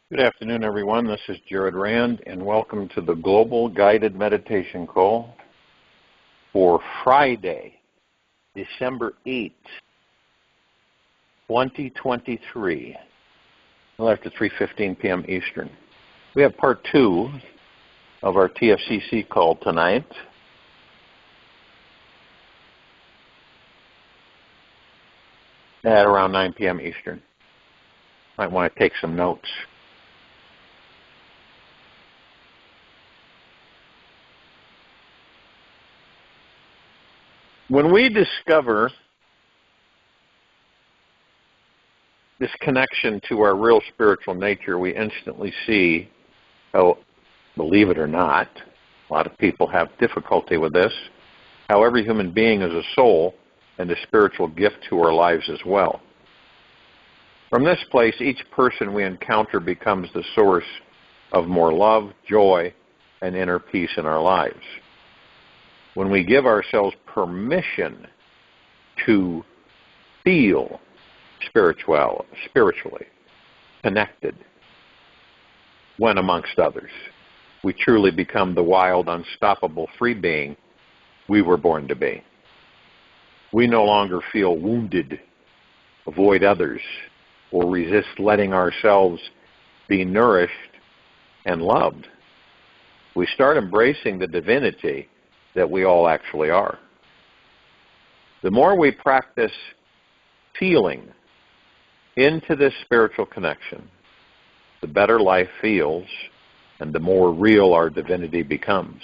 Good afternoon, everyone. This is Jared Rand, and welcome to the Global Guided Meditation Call for Friday, December 8th, 2023, after 3:15 p.m. Eastern. We have part 2 of our TFCC call tonight. At around 9 p.m. Eastern. Might want to take some notes. When we discover this connection to our real spiritual nature, we instantly see how, believe it or not, a lot of people have difficulty with this, how every human being is a soul and a spiritual gift to our lives as well. From this place, each person we encounter becomes the source of more love, joy, and inner peace in our lives. When we give ourselves permission to feel spiritually connected when amongst others, we truly become the wild, unstoppable, free being we were born to be. We no longer feel wounded, avoid others, or resist letting ourselves be nourished and loved. We start embracing the divinity that we all actually are. The more we practice feeling into this spiritual connection, the better life feels and the more real our divinity becomes.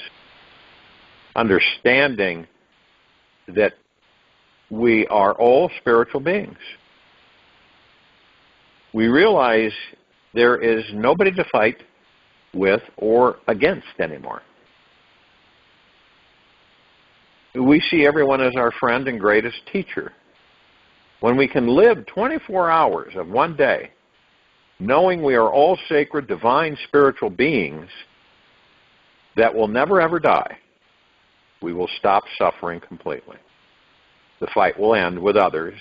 Understanding that we are all spiritual beings. We realize there is nobody to fight with or against anymore. We see everyone as our friend and greatest teacher. When we can live 24 hours of one day, knowing we are all sacred, divine, spiritual beings that will never ever die, we will stop suffering completely. The fight will end with others,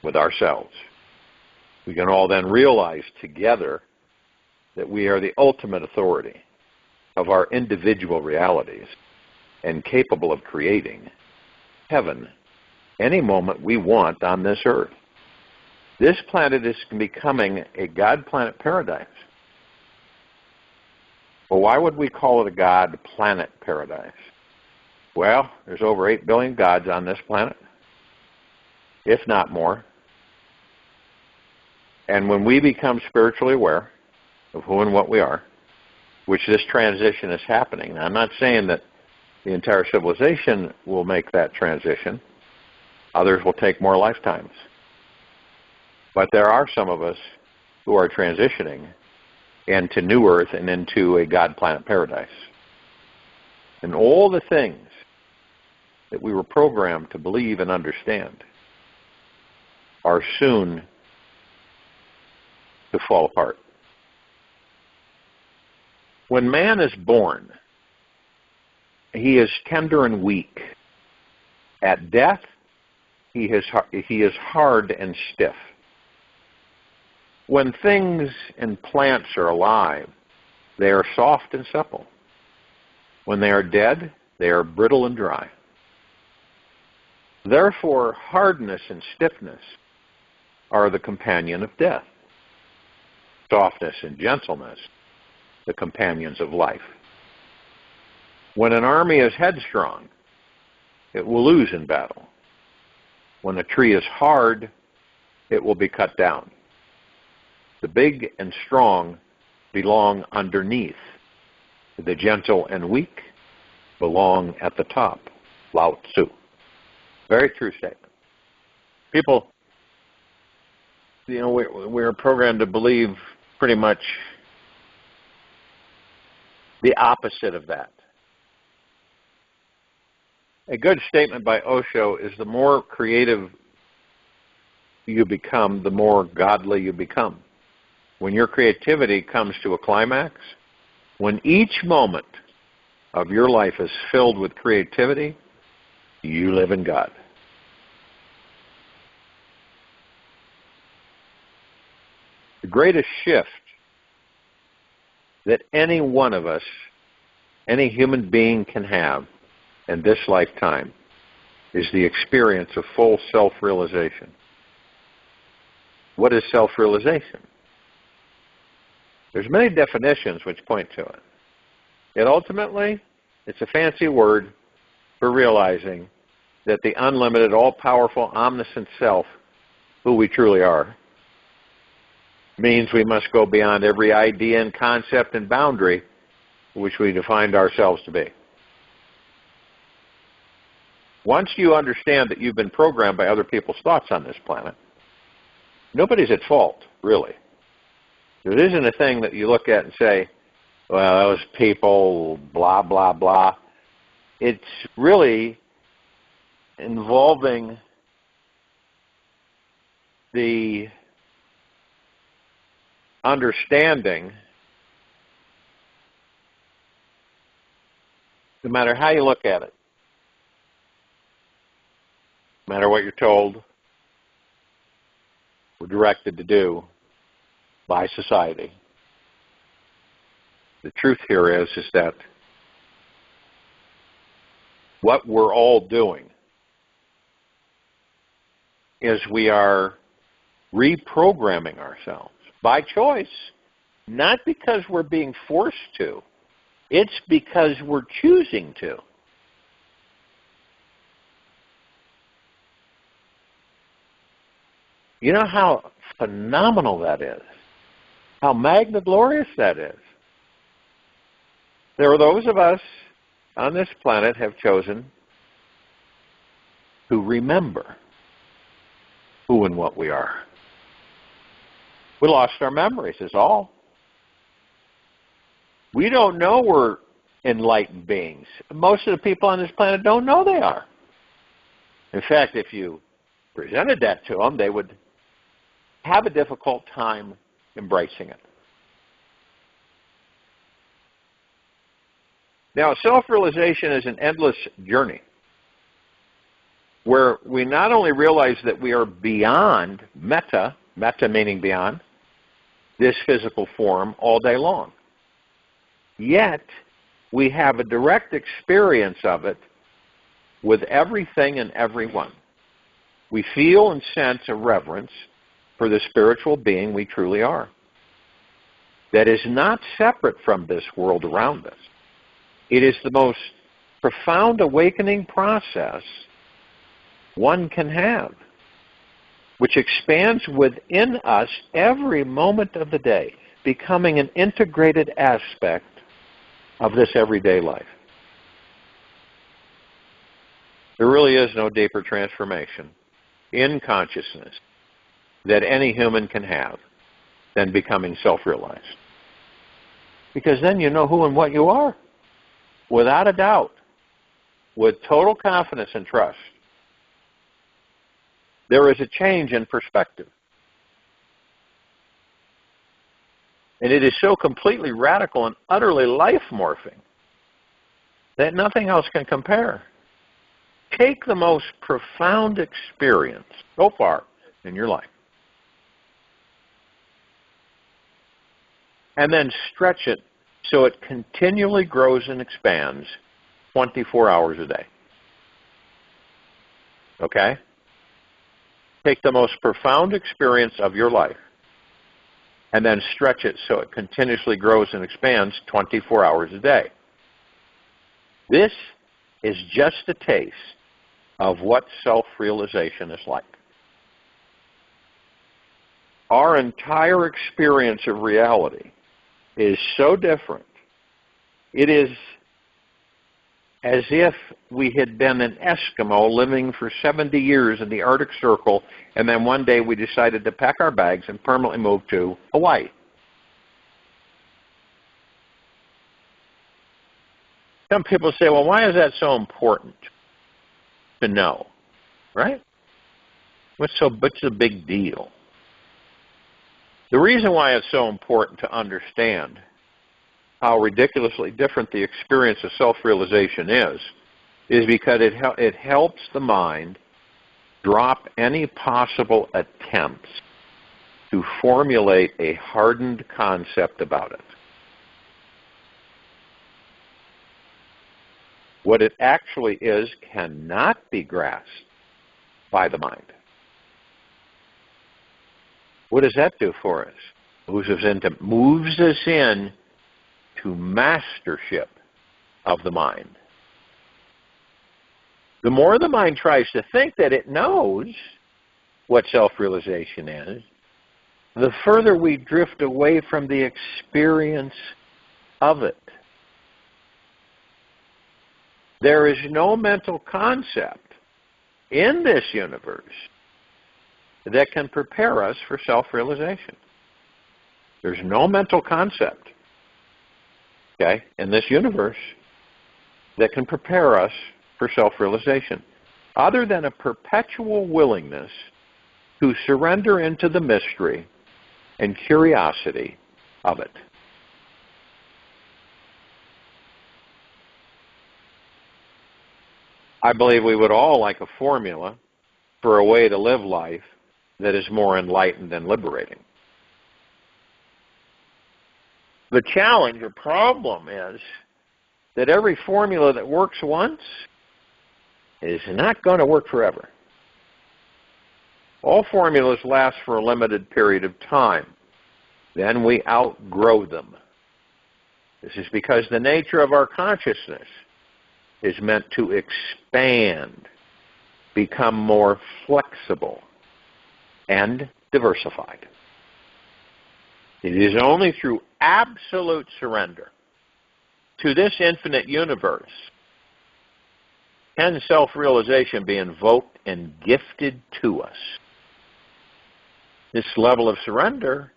with ourselves. We can all then realize together that we are the ultimate authority of our individual realities and capable of creating heaven any moment we want on this earth. This planet is becoming a God planet paradise. Well, why would we call it a God planet paradise? Well, there's over 8 billion gods on this planet, if not more. And when we become spiritually aware of who and what we are, which this transition is happening. Now, I'm not saying that the entire civilization will make that transition. Others will take more lifetimes. But there are some of us who are transitioning into New Earth and into a God planet paradise. And all the things that we were programmed to believe and understand are soon to fall apart. When man is born, he is tender and weak. At death, he is hard and stiff. When things and plants are alive, they are soft and supple. When they are dead, they are brittle and dry. Therefore, hardness and stiffness are the companion of death. Softness and gentleness, the companions of life. When an army is headstrong, it will lose in battle. When a tree is hard, it will be cut down. The big and strong belong underneath. The gentle and weak belong at the top. Lao Tzu. Very true statement. People, we're programmed to believe pretty much the opposite of that. A good statement by Osho is the more creative you become, the more godly you become. When your creativity comes to a climax, when each moment of your life is filled with creativity, you live in God. The greatest shift that any one of us, any human being can have in this lifetime is the experience of full self-realization. What is self-realization? There's many definitions which point to it. Yet ultimately, it's a fancy word for realizing that the unlimited, all-powerful, omniscient self, who we truly are, means we must go beyond every idea and concept and boundary which we defined ourselves to be. Once you understand that you've been programmed by other people's thoughts on this planet, nobody's at fault, really. There isn't a thing that you look at and say, well, those people, blah, blah, blah. It's really involving the understanding, no matter how you look at it, no matter what you're told or directed to do by society, the truth here is that what we're all doing is we are reprogramming ourselves by choice, not because we're being forced to. It's because we're choosing to. You know how phenomenal that is? How magna-glorious that is? There are those of us on this planet have chosen to remember who and what we are. We lost our memories, is all. We don't know we're enlightened beings. Most of the people on this planet don't know they are. In fact, if you presented that to them, they would have a difficult time embracing it. Now, self-realization is an endless journey where we not only realize that we are beyond metta meaning beyond, this physical form all day long, yet we have a direct experience of it with everything and everyone. We feel and sense a reverence for the spiritual being we truly are that is not separate from this world around us. It is the most profound awakening process one can have, which expands within us every moment of the day, becoming an integrated aspect of this everyday life. There really is no deeper transformation in consciousness that any human can have than becoming self-realized. Because then you know who and what you are, without a doubt, with total confidence and trust. There is a change in perspective. And it is so completely radical and utterly life-morphing that nothing else can compare. Take the most profound experience so far in your life and then stretch it so it continually grows and expands 24 hours a day. Okay? Take the most profound experience of your life and then stretch it so it continuously grows and expands 24 hours a day. This is just a taste of what self-realization is like. Our entire experience of reality is so different. It is as if we had been an Eskimo living for 70 years in the Arctic Circle, and then one day we decided to pack our bags and permanently move to Hawaii. Some people say, well, why is that so important to know, right? What's the big deal? The reason why it's so important to understand how ridiculously different the experience of self-realization is because it helps the mind drop any possible attempts to formulate a hardened concept about it. what it actually is cannot be grasped by the mind. What does that do for us? Moves us in to mastership of the mind. The more the mind tries to think that it knows what self-realization is, the further we drift away from the experience of it. There is no mental concept in this universe that can prepare us for self-realization. There's no mental concept, okay, in this universe that can prepare us for self-realization, other than a perpetual willingness to surrender into the mystery and curiosity of it. I believe we would all like a formula for a way to live life that is more enlightened and liberating. The challenge or problem is that every formula that works once is not going to work forever. All formulas last for a limited period of time. Then we outgrow them. This is because the nature of our consciousness is meant to expand, become more flexible, and diversified. It is only through absolute surrender to this infinite universe can self-realization be invoked and gifted to us. This level of surrender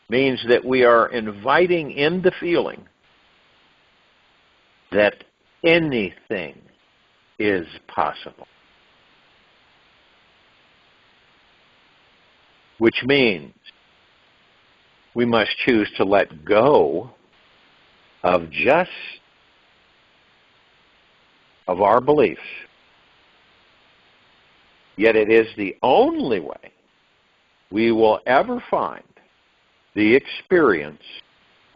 means that we are inviting in the feeling that anything is possible. Which means we must choose to let go of our beliefs. Yet it is the only way we will ever find the experience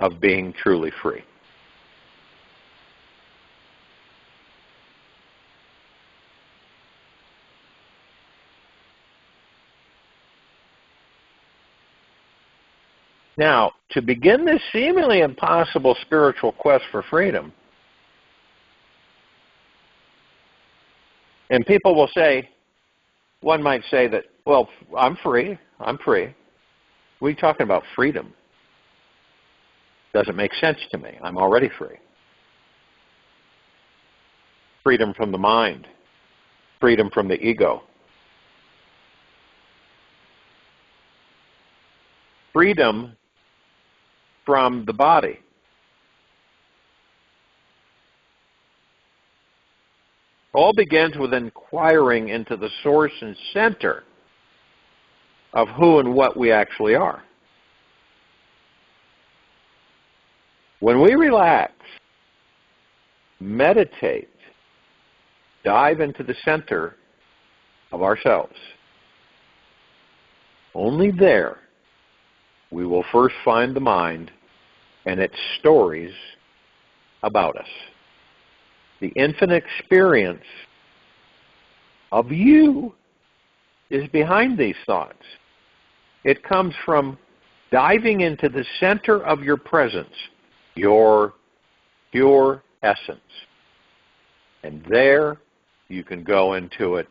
of being truly free. Now, to begin this seemingly impossible spiritual quest for freedom, and people will say, one might say that, well, I'm free. What are you talking about, freedom? Doesn't make sense to me. I'm already free. Freedom from the mind. Freedom from the ego. Freedom from the body. All begins with inquiring into the source and center of who and what we actually are. When we relax, meditate, dive into the center of ourselves, only there we will first find the mind and its stories about us. The infinite experience of you is behind these thoughts. It comes from diving into the center of your presence, your pure essence. And there you can go into it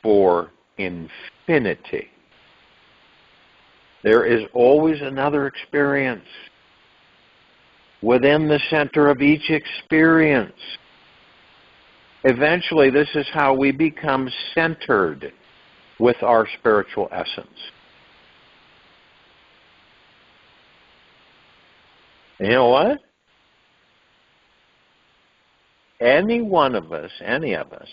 for infinity. There is always another experience within the center of each experience. Eventually, this is how we become centered with our spiritual essence. And you know what? Any of us,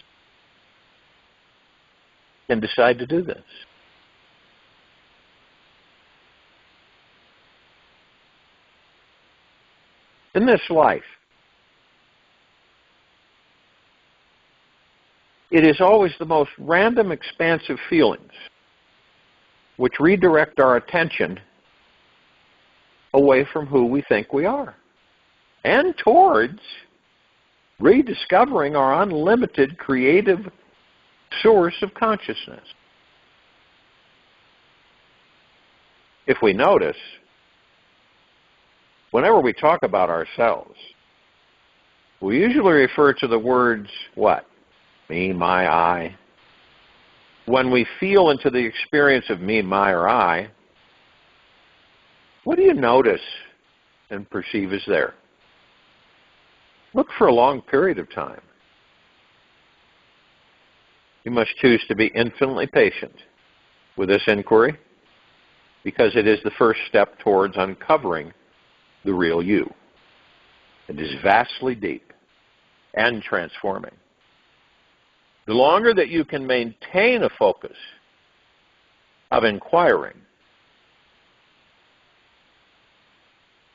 can decide to do this. In this life, it is always the most random, expansive feelings which redirect our attention away from who we think we are and towards rediscovering our unlimited creative source of consciousness. If we notice, whenever we talk about ourselves, we usually refer to the words, what? Me, my, I. When we feel into the experience of me, my, or I, what do you notice and perceive is there? Look for a long period of time. You must choose to be infinitely patient with this inquiry, because it is the first step towards uncovering the real you. It is vastly deep and transforming. The longer that you can maintain a focus of inquiring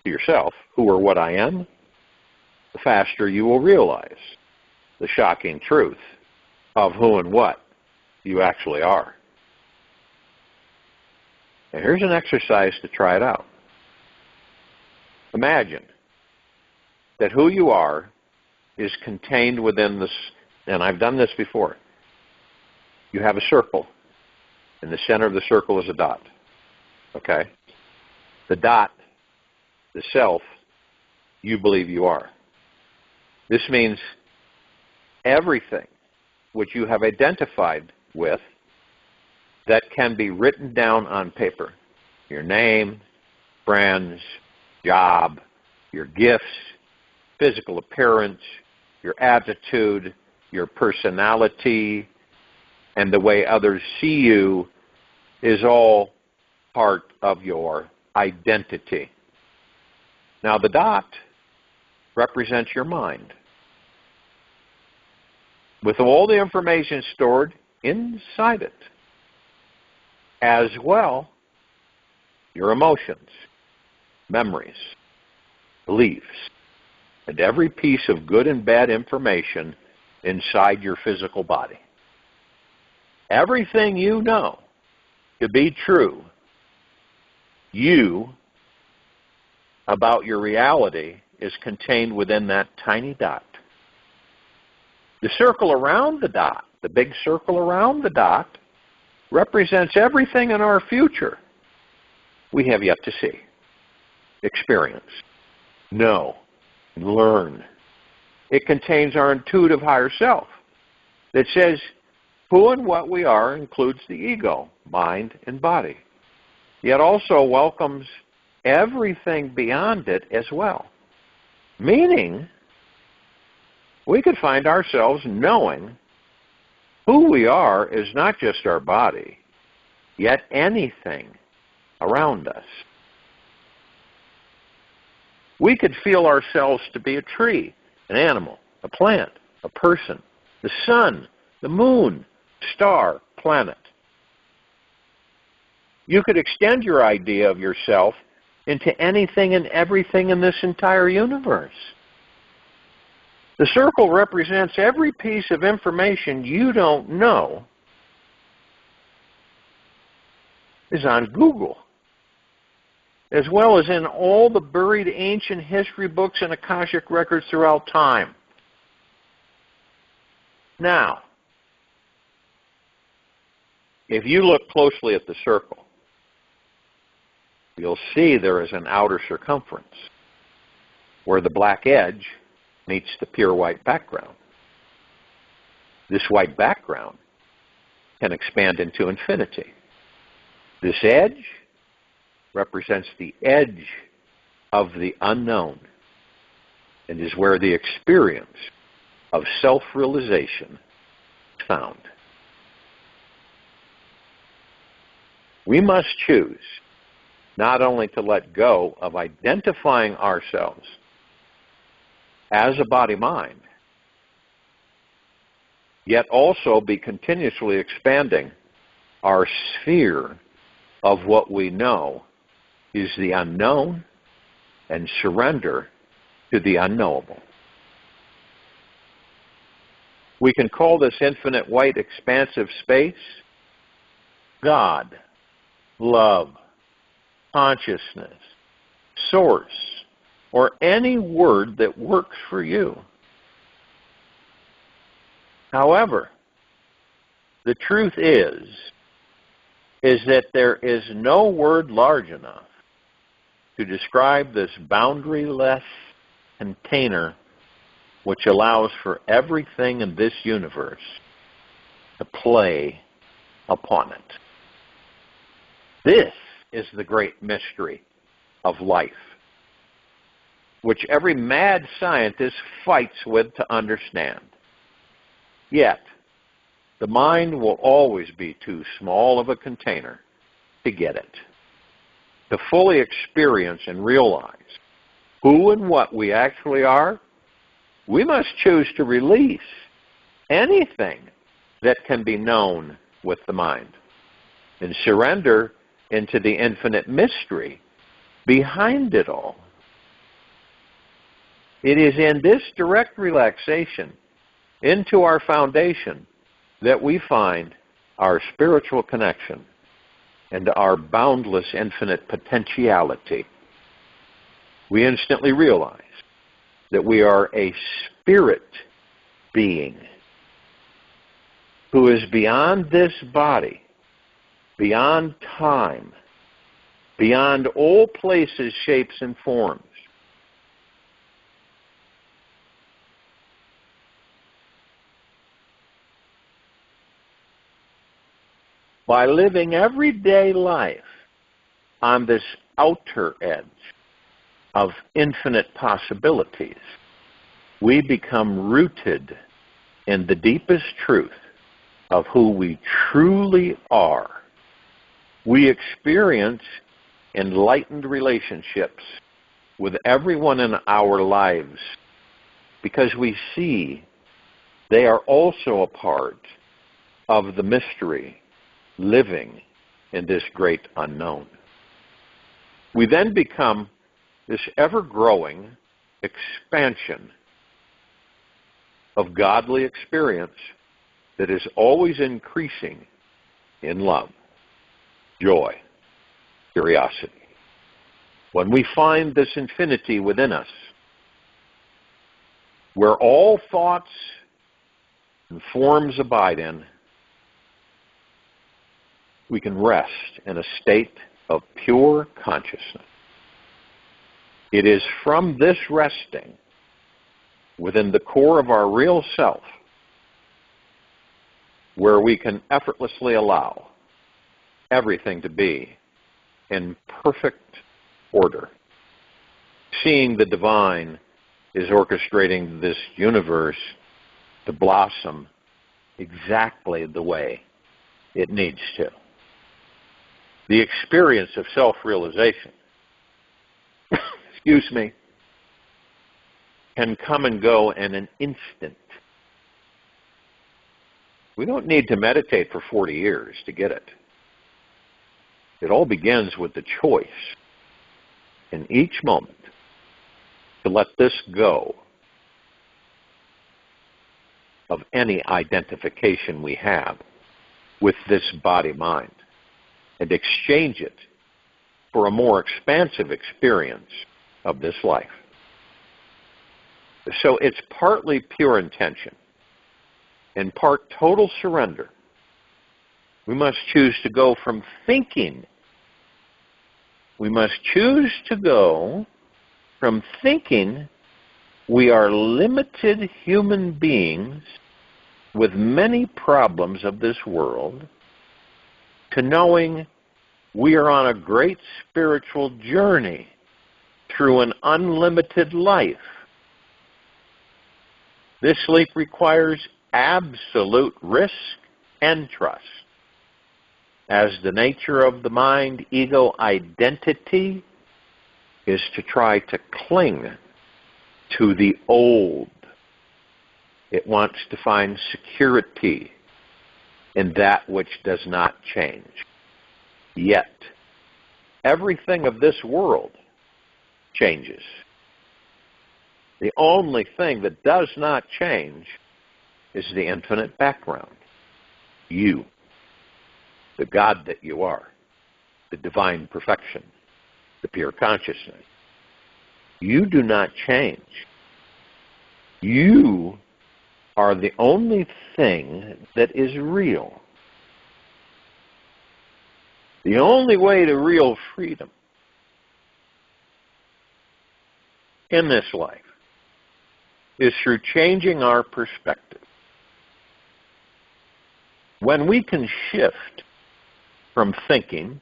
to yourself, who or what I am, the faster you will realize the shocking truth of who and what you actually are. Now, here's an exercise to try it out. Imagine that who you are is contained within this, and I've done this before. You have a circle. In the center of the circle is a dot. Okay? The dot, the self, you believe you are. This means everything which you have identified with that can be written down on paper. Your name, friends, job, your gifts, physical appearance, your attitude, your personality, and the way others see you is all part of your identity. Now, the dot represents your mind, with all the information stored inside it, as well your emotions, memories, beliefs, and every piece of good and bad information inside your physical body. Everything you know to be true, you, about your reality, is contained within that tiny dot. The circle around the dot, the big circle around the dot, represents everything in our future we have yet to see, experience, know, and learn. It contains our intuitive higher self that says who and what we are includes the ego, mind, and body, yet also welcomes everything beyond it as well. Meaning, we could find ourselves knowing who we are is not just our body, yet anything around us. We could feel ourselves to be a tree, an animal, a plant, a person, the sun, the moon, star, planet. You could extend your idea of yourself into anything and everything in this entire universe. The circle represents every piece of information you don't know is on Google, as well as in all the buried ancient history books and Akashic records throughout time. Now, if you look closely at the circle, you'll see there is an outer circumference where the black edge meets the pure white background. This white background can expand into infinity. This edge represents the edge of the unknown and is where the experience of self-realization is found. We must choose not only to let go of identifying ourselves as a body-mind, yet also be continuously expanding our sphere of what we know is the unknown and surrender to the unknowable. We can call this infinite white expansive space God, love, consciousness, source, or any word that works for you. However, the truth is that there is no word large enough to describe this boundaryless container which allows for everything in this universe to play upon it. This is the great mystery of life, which every mad scientist fights with to understand. Yet, the mind will always be too small of a container to get it. To fully experience and realize who and what we actually are, we must choose to release anything that can be known with the mind and surrender into the infinite mystery behind it all. It is in this direct relaxation into our foundation that we find our spiritual connection and our boundless infinite potentiality. We instantly realize that we are a spirit being who is beyond this body, beyond time, beyond all places, shapes, and forms. By living everyday life on this outer edge of infinite possibilities, we become rooted in the deepest truth of who we truly are. We experience enlightened relationships with everyone in our lives because we see they are also a part of the mystery living in this great unknown. We then become this ever-growing expansion of godly experience that is always increasing in love, joy, curiosity. When we find this infinity within us, where all thoughts and forms abide in, we can rest in a state of pure consciousness. It is from this resting within the core of our real self where we can effortlessly allow everything to be in perfect order. Seeing the divine is orchestrating this universe to blossom exactly the way it needs to. The experience of self-realization, excuse me, can come and go in an instant. We don't need to meditate for 40 years to get it. It all begins with the choice in each moment to let this go of any identification we have with this body-mind and exchange it for a more expansive experience of this life. So it's partly pure intention and part total surrender. We must choose to go from thinking. We must choose to go from thinking we are limited human beings with many problems of this world to knowing we are on a great spiritual journey through an unlimited life. This leap requires absolute risk and trust, as the nature of the mind-ego identity is to try to cling to the old. It wants to find security in that which does not change. Yet, everything of this world changes. The only thing that does not change is the infinite background. You, the God that you are, the divine perfection, the pure consciousness. You do not change. You are the only thing that is real. The only way to real freedom in this life is through changing our perspective. When we can shift from thinking,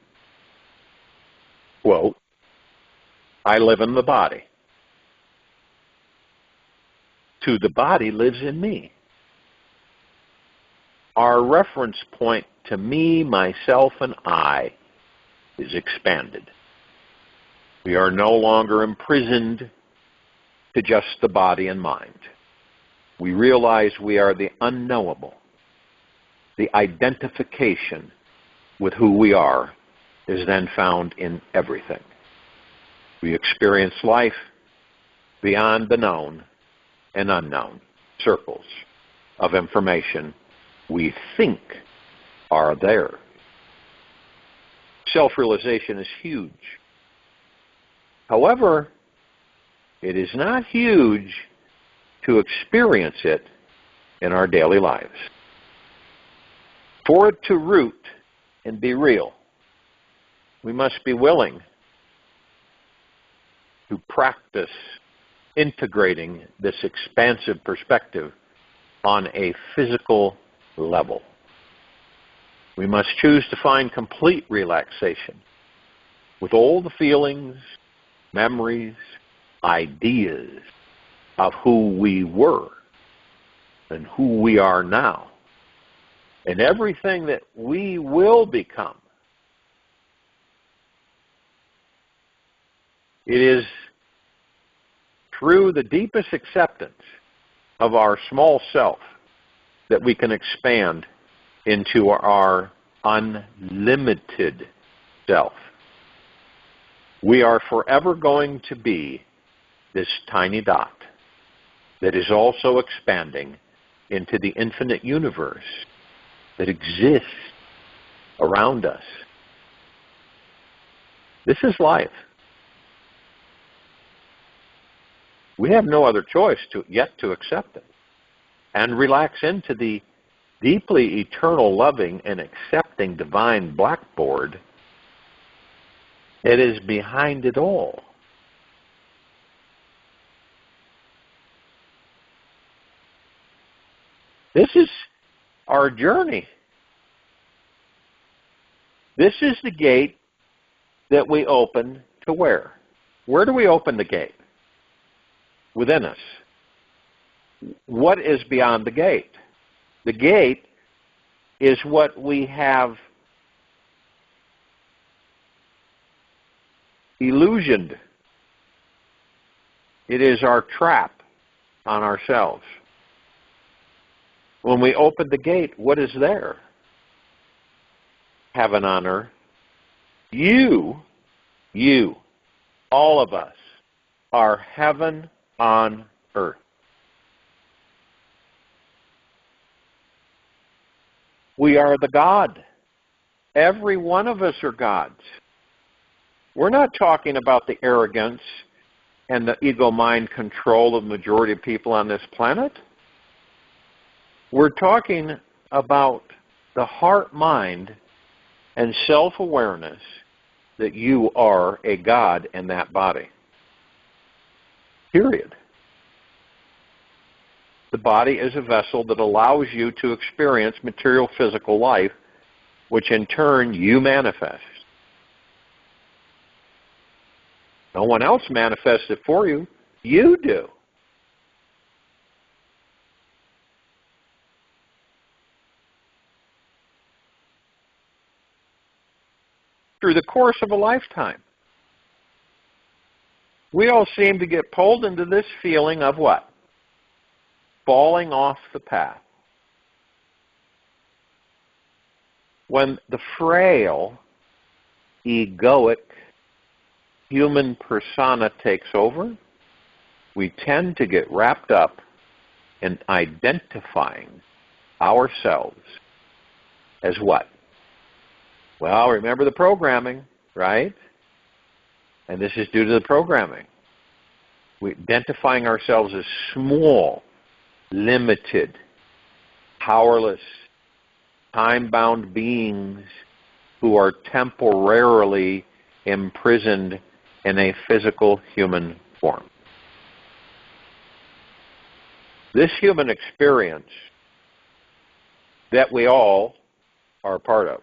quote, I live in the body, to the body lives in me. Our reference point to me, myself, and I is expanded. We are no longer imprisoned to just the body and mind. We realize we are the unknowable. The identification with who we are is then found in everything. We experience life beyond the known and unknown circles of information we think are there. Self-realization is huge. However, it is not huge to experience it in our daily lives. For it to root and be real, we must be willing to practice integrating this expansive perspective on a physical level. We must choose to find complete relaxation with all the feelings, memories, ideas of who we were and who we are now, and everything that we will become. It is through the deepest acceptance of our small self that we can expand into our unlimited self. We are forever going to be this tiny dot that is also expanding into the infinite universe that exists around us. This is life. We have no other choice yet to accept it and relax into the deeply eternal, loving, and accepting divine blackboard that is behind it all. This is our journey. This is the gate that we open to where? Where do we open the gate? Within us. What is beyond the gate? The gate is what we have illusioned. It is our trap on ourselves. When we open the gate, what is there? Heaven on earth. You, all of us, are heaven on earth. We are the God. Every one of us are gods. We're not talking about the arrogance and the ego mind control of the majority of people on this planet. We're talking about the heart, mind, and self-awareness that you are a God in that body. Period. The body is a vessel that allows you to experience material physical life, which in turn you manifest. No one else manifests it for you. You do. Through the course of a lifetime, we all seem to get pulled into this feeling of what? Falling off the path. When the frail, egoic human persona takes over, we tend to get wrapped up in identifying ourselves as what? Well, remember the programming, right? And this is due to the programming. We're identifying ourselves as small, limited, powerless, time-bound beings who are temporarily imprisoned in a physical human form. This human experience that we all are a part of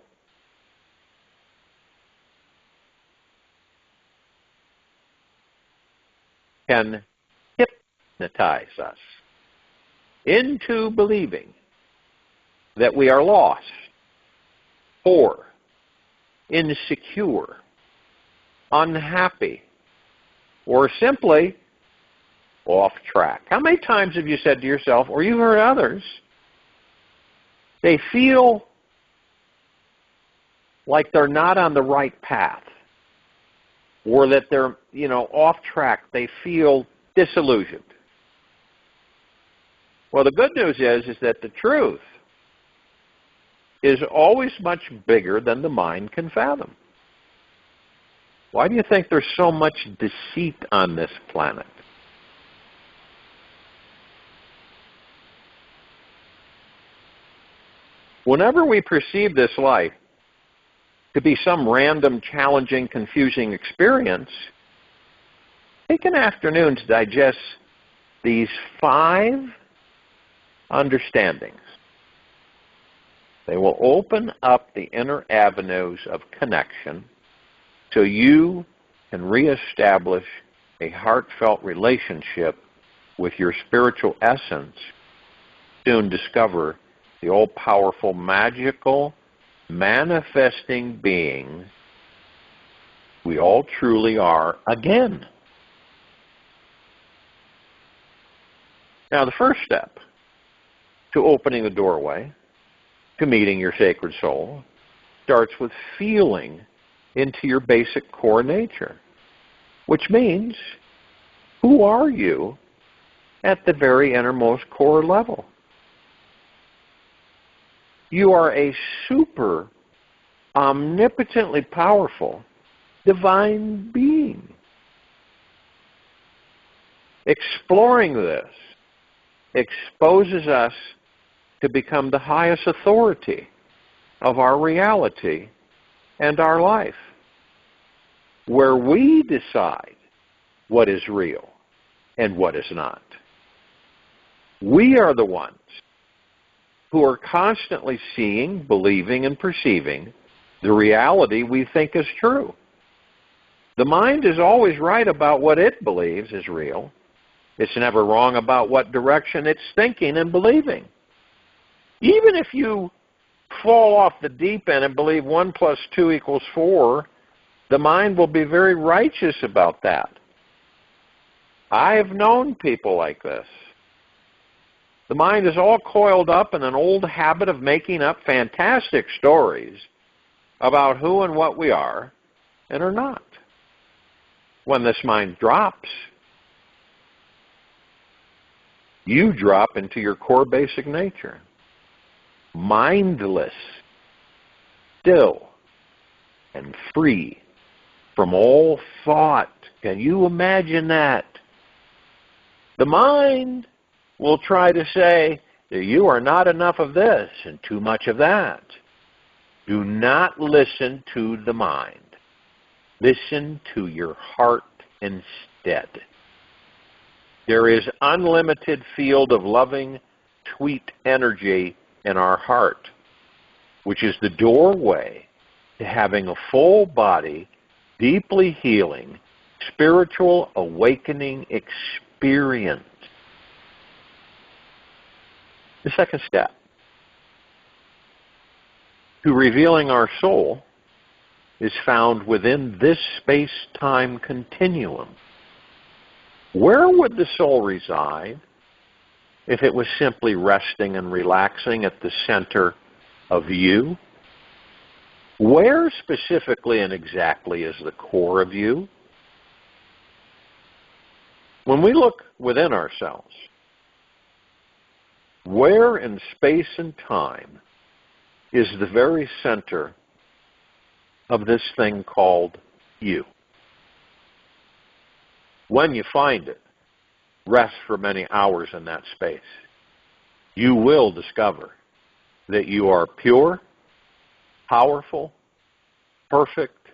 can hypnotize us into believing that we are lost, poor, insecure, unhappy, or simply off track. How many times have you said to yourself, or you heard others, they feel like they're not on the right path, or that they're, off track, they feel disillusioned? Well, the good news is that the truth is always much bigger than the mind can fathom. Why do you think there's so much deceit on this planet? Whenever we perceive this life to be some random, challenging, confusing experience, take an afternoon to digest these 5 understandings. They will open up the inner avenues of connection so you can reestablish a heartfelt relationship with your spiritual essence. Soon discover the all-powerful, magical, manifesting being we all truly are again. Now, the first step to opening the doorway to meeting your sacred soul starts with feeling into your basic core nature, which means, who are you at the very innermost core level? You are a super, omnipotently powerful, divine being. Exploring this exposes us to become the highest authority of our reality and our life, where we decide what is real and what is not. We are the ones who are constantly seeing, believing, and perceiving the reality we think is true. The mind is always right about what it believes is real. It's never wrong about what direction it's thinking and believing. Even if you fall off the deep end and believe 1 + 2 = 4, the mind will be very righteous about that. I have known people like this. The mind is all coiled up in an old habit of making up fantastic stories about who and what we are and are not. When this mind drops, you drop into your core basic nature. Mindless, still, and free from all thought. Can you imagine that? The mind will try to say that you are not enough of this and too much of that. Do not listen to the mind. Listen to your heart instead. There is unlimited field of loving, sweet energy in our heart, which is the doorway to having a full body, deeply healing, spiritual awakening experience. The second step to revealing our soul is found within this space-time continuum. Where would the soul reside if it was simply resting and relaxing at the center of you? Where specifically and exactly is the core of you? When we look within ourselves, where in space and time is the very center of this thing called you? When you find it, rest for many hours in that space. you will discover that you are pure, powerful, perfect,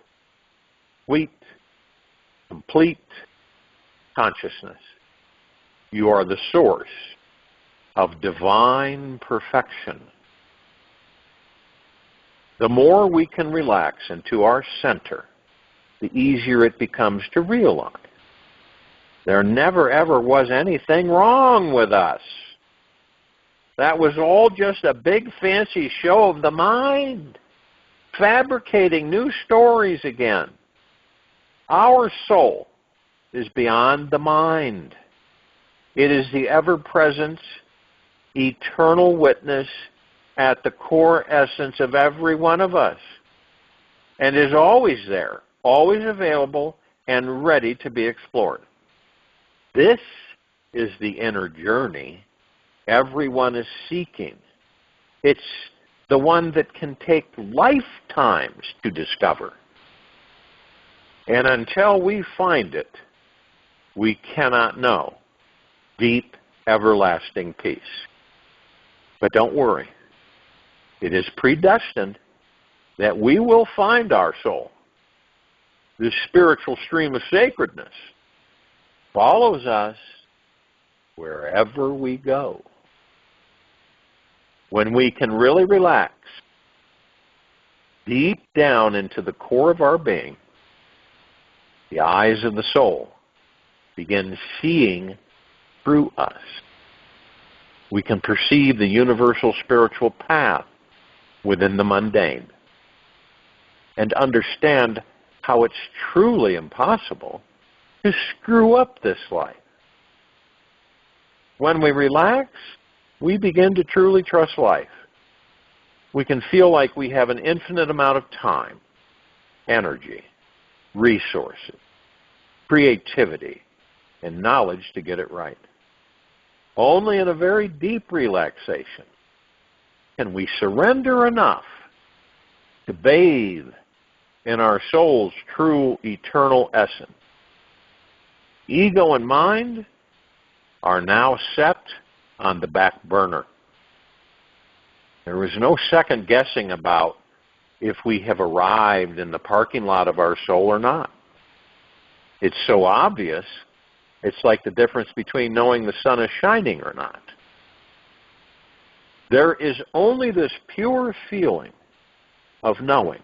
sweet, complete consciousness. You are the source of divine perfection. The more we can relax into our center, the easier it becomes to realize there never ever was anything wrong with us. That was all just a big fancy show of the mind, fabricating new stories again. Our soul is beyond the mind. It is the ever-present, eternal witness at the core essence of every one of us, and is always there, always available, and ready to be explored. This is the inner journey everyone is seeking. It's the one that can take lifetimes to discover. And until we find it, we cannot know deep, everlasting peace. But don't worry. It is predestined that we will find our soul. This spiritual stream of sacredness follows us wherever we go. When we can really relax deep down into the core of our being, the eyes of the soul begin seeing through us. We can perceive the universal spiritual path within the mundane and understand how it's truly impossible to screw up this life. When we relax, we begin to truly trust life. We can feel like we have an infinite amount of time, energy, resources, creativity, and knowledge to get it right. Only in a very deep relaxation can we surrender enough to bathe in our soul's true eternal essence. Ego and mind are now set on the back burner. There is no second guessing about if we have arrived in the parking lot of our soul or not. It's so obvious, it's like the difference between knowing the sun is shining or not. There is only this pure feeling of knowing,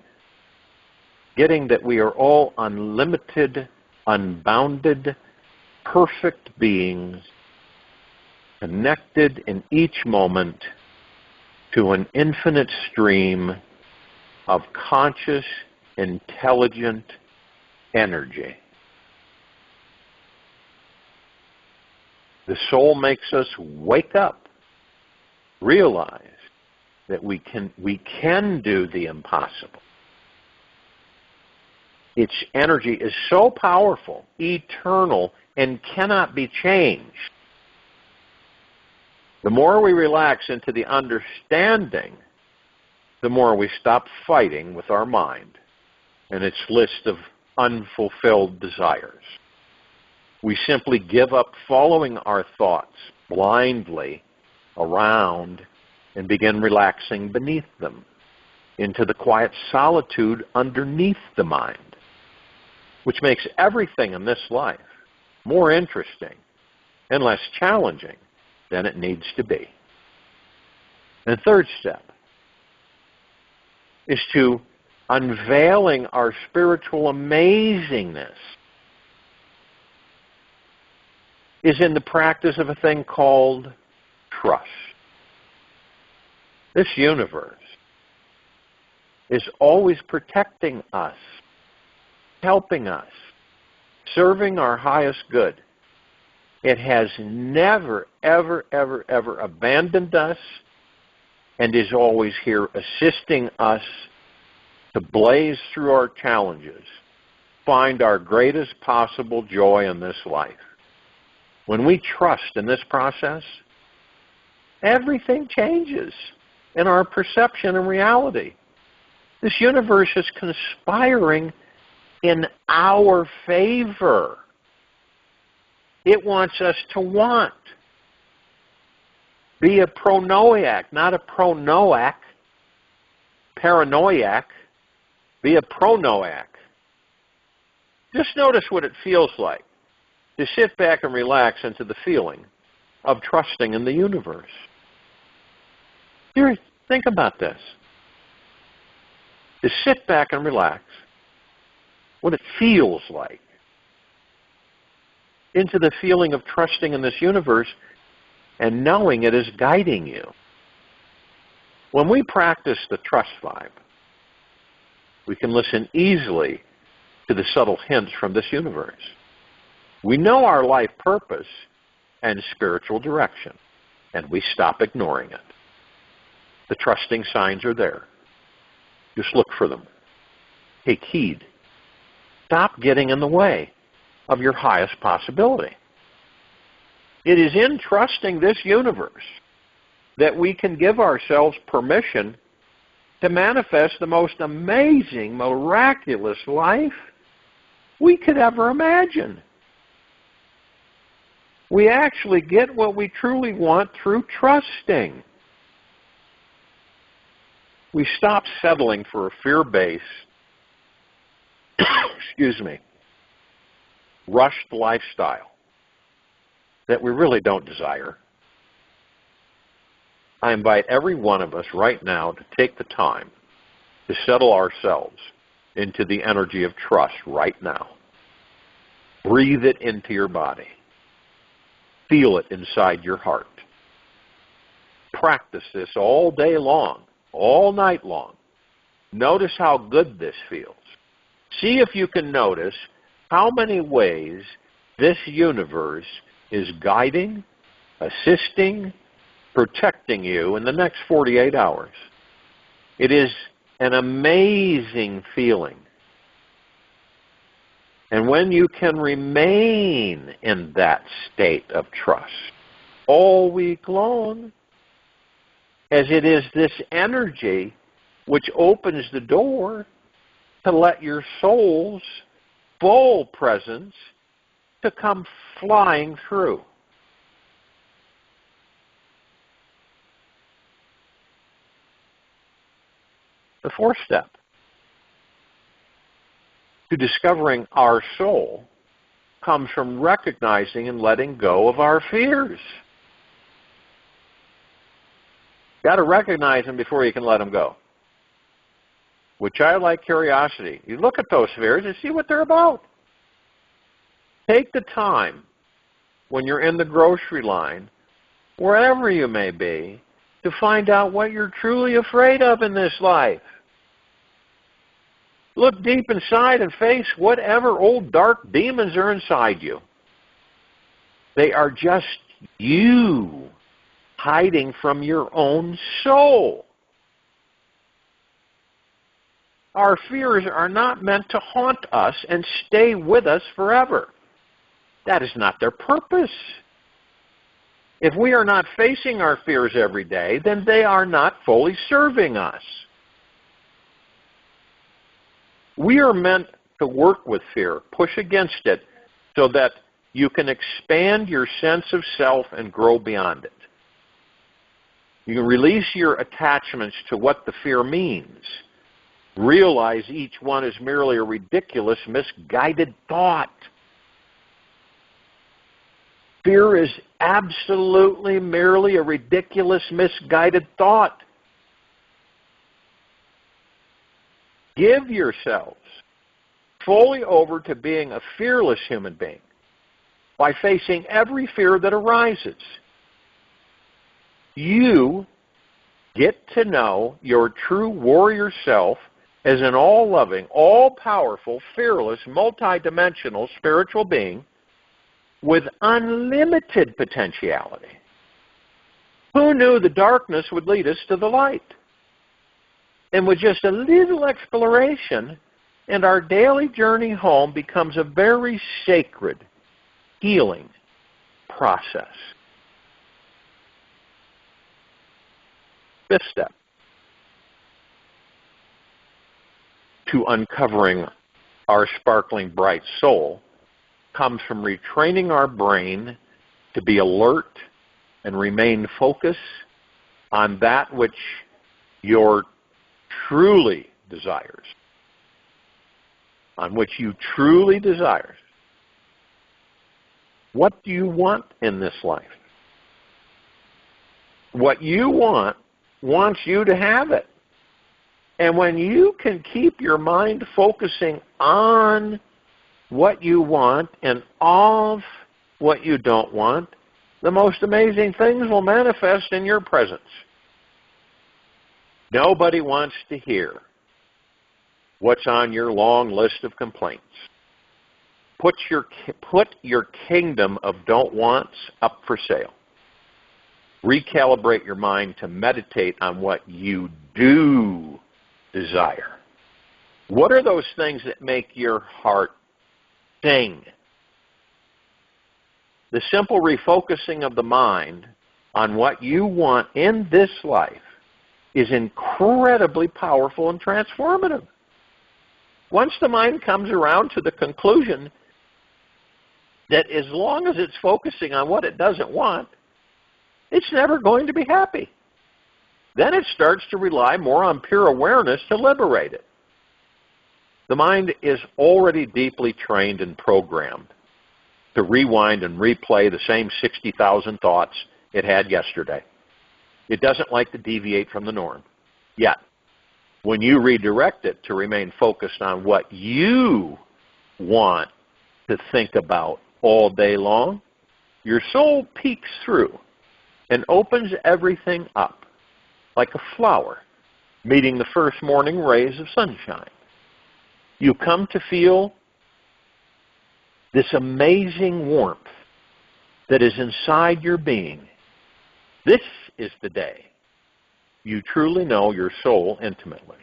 getting that we are all unlimited, unbounded, perfect beings, connected in each moment to an infinite stream of conscious, intelligent energy. The soul makes us wake up, realize that we can do the impossible. Its energy is so powerful, eternal, and cannot be changed. The more we relax into the understanding, the more we stop fighting with our mind and its list of unfulfilled desires. We simply give up following our thoughts blindly around and begin relaxing beneath them into the quiet solitude underneath the mind, which makes everything in this life more interesting and less challenging than it needs to be. And the third step is to unveiling our spiritual amazingness is in the practice of a thing called trust. This universe is always protecting us, helping us, serving our highest good. It has never, ever, ever, ever abandoned us and is always here assisting us to blaze through our challenges, find our greatest possible joy in this life. When we trust in this process, everything changes in our perception and reality. This universe is conspiring in our favor. It wants us to want. Be a pronoiac, not a pronoac, paranoiac. Be a pronoiac. Just notice what it feels like to sit back and relax into the feeling of trusting in the universe. Here, think about this. To sit back and relax, what it feels like, into the feeling of trusting in this universe and knowing it is guiding you. When we practice the trust vibe, we can listen easily to the subtle hints from this universe. We know our life purpose and spiritual direction, and we stop ignoring it. The trusting signs are there. Just look for them. Take heed. Stop getting in the way of your highest possibility. It is in trusting this universe that we can give ourselves permission to manifest the most amazing, miraculous life we could ever imagine. We actually get what we truly want through trusting. We stop settling for a fear-based, rushed lifestyle that we really don't desire. I invite every one of us right now to take the time to settle ourselves into the energy of trust right now. Breathe it into your body. Feel it inside your heart. Practice this all day long, all night long. Notice how good this feels. See if you can notice how many ways this universe is guiding, assisting, protecting you in the next 48 hours. It is an amazing feeling. And when you can remain in that state of trust all week long, as it is this energy which opens the door to let your soul's full presence to come flying through. The fourth step to discovering our soul comes from recognizing and letting go of our fears. Got to recognize them before you can let them go. With childlike curiosity, you look at those fears and see what they're about. Take the time when you're in the grocery line, wherever you may be, to find out what you're truly afraid of in this life. Look deep inside and face whatever old dark demons are inside you. They are just you hiding from your own soul. Our fears are not meant to haunt us and stay with us forever. That is not their purpose. If we are not facing our fears every day, then they are not fully serving us. We are meant to work with fear, push against it, so that you can expand your sense of self and grow beyond it. You can release your attachments to what the fear means. Realize each one is merely a ridiculous, misguided thought. Fear is absolutely merely a ridiculous, misguided thought. Give yourselves fully over to being a fearless human being by facing every fear that arises. You get to know your true warrior self as an all-loving, all-powerful, fearless, multidimensional spiritual being with unlimited potentiality. Who knew the darkness would lead us to the light? And with just a little exploration, and our daily journey home becomes a very sacred, healing process. Fifth step to uncovering our sparkling bright soul comes from retraining our brain to be alert and remain focused on that which your truly desires. On which you truly desire. What do you want in this life? What you want wants you to have it. And when you can keep your mind focusing on what you want and off what you don't want, the most amazing things will manifest in your presence. Nobody wants to hear what's on your long list of complaints. Put your kingdom of don't wants up for sale. Recalibrate your mind to meditate on what you do desire. What are those things that make your heart sing? The simple refocusing of the mind on what you want in this life is incredibly powerful and transformative. Once the mind comes around to the conclusion that as long as it's focusing on what it doesn't want, it's never going to be happy. Then it starts to rely more on pure awareness to liberate it. The mind is already deeply trained and programmed to rewind and replay the same 60,000 thoughts it had yesterday. It doesn't like to deviate from the norm. Yet, when you redirect it to remain focused on what you want to think about all day long, your soul peeks through and opens everything up like a flower meeting the first morning rays of sunshine. You come to feel this amazing warmth that is inside your being. This is the day you truly know your soul intimately.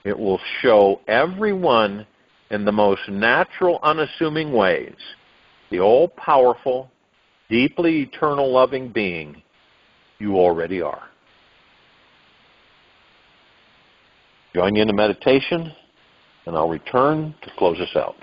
It will show everyone in the most natural, unassuming ways the all-powerful, deeply eternal loving being you already are. Join you in the meditation, and I'll return to close us out.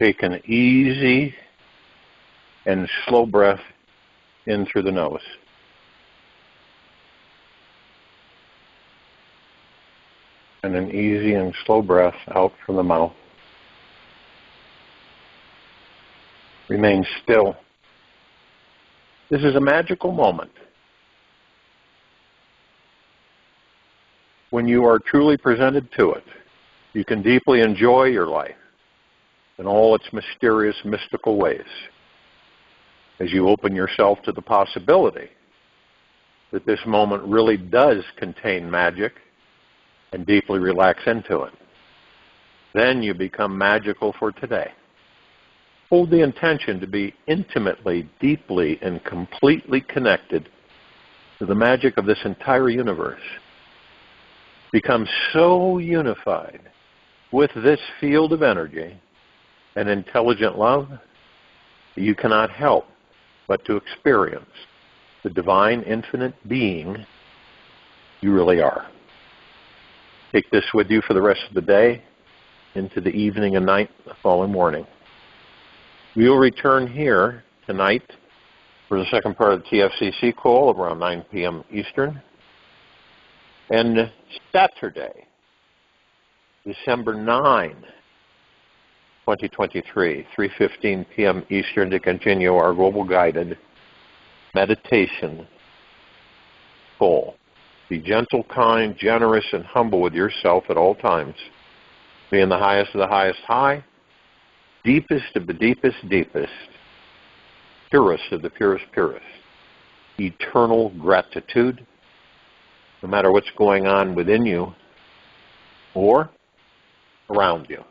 Take an easy and slow breath in through the nose. And an easy and slow breath out from the mouth. Remain still. This is a magical moment when you are truly presented to it. You can deeply enjoy your life in all its mysterious, mystical ways as you open yourself to the possibility that this moment really does contain magic and deeply relax into it. Then you become magical for today. Hold the intention to be intimately, deeply, and completely connected to the magic of this entire universe. Become so unified with this field of energy and intelligent love that you cannot help but to experience the divine infinite being you really are. Take this with you for the rest of the day, into the evening and night, the following morning. We will return here tonight for the second part of the TFCC call around 9 p.m. Eastern. And Saturday, December 9, 2023, 3:15 p.m. Eastern, to continue our global guided meditation call. Be gentle, kind, generous, and humble with yourself at all times. Be in the highest of the highest high, deepest of the deepest deepest, purest of the purest purest. Eternal gratitude, no matter what's going on within you or around you.